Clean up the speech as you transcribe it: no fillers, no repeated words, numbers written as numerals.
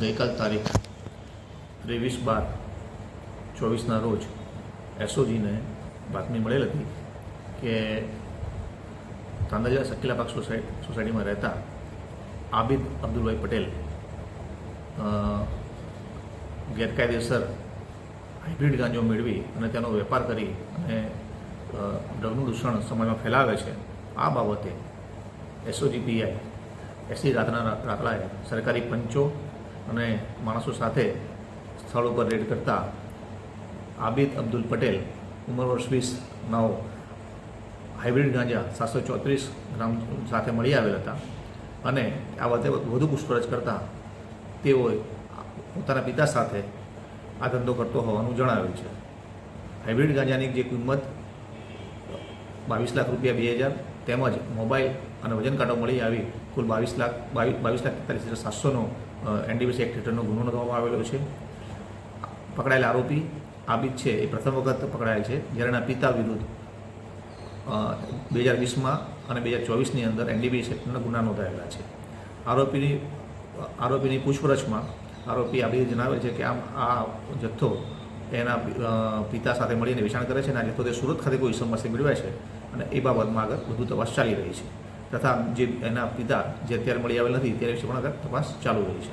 ગઈકાલ તારીખ 23/12/24ના રોજ એસઓજીને બાતમી મળેલ હતી કે તાંદલિયા શકીલાબાગ સોસાયટીમાં રહેતા આબિદ અબ્દુલભાઈ પટેલ ગેરકાયદેસર હાઇબ્રિડ ગાંજો મેળવી અને તેનો વેપાર કરી અને ડ્રગનું દૂષણ સમાજમાં ફેલાવે છે. આ બાબતે એસઓજી પીઆઈ એસી રાતલાએ સરકારી પંચો અને માણસો સાથે સ્થળ ઉપર રેડ કરતા આબિદ અબ્દુલ પટેલ ઉંમર વર્ષ 20 નાઓ હાઇબ્રિડ ગાંજા 734 ગ્રામ સાથે મળી આવેલ હતા અને આ બાબતે વધુ પૂછપરછ કરતા તેઓએ પોતાના પિતા સાથે આ ધંધો કરતો હોવાનું જણાવ્યું છે. હાઇબ્રિડ ગાંજાની જે કિંમત 22 લાખ રૂપિયા 2000 તેમજ મોબાઈલ અને વજન કાંટો મળી આવી કુલ 22,43,700નો એનડીપીસી એક્ટ હેઠળનો ગુનો નોંધવામાં આવેલો છે. પકડાયેલ આરોપી આબિદ છે એ પ્રથમ વખત પકડાયેલ છે, જ્યારે એના પિતા વિરુદ્ધ 2020માં અને 2024ની અંદર એનડીપીસી એક્ટના ગુના નોંધાયેલા છે. આરોપીની પૂછપરછમાં આરોપી આબિદે જણાવે છે કે આ જથ્થો એના પિતા સાથે મળીને વેચાણ કરે છે અને આ જથ્થો તે સુરત ખાતે કોઈ ઇસમમાંથી મેળવે છે અને એ બાબતમાં આગળ વધુ તપાસ ચાલી રહી છે તથા જે એના પિતા જે અત્યારે મળી આવેલ નથી ત્યારે વિશે પણ આગળ તપાસ ચાલુ રહી છે.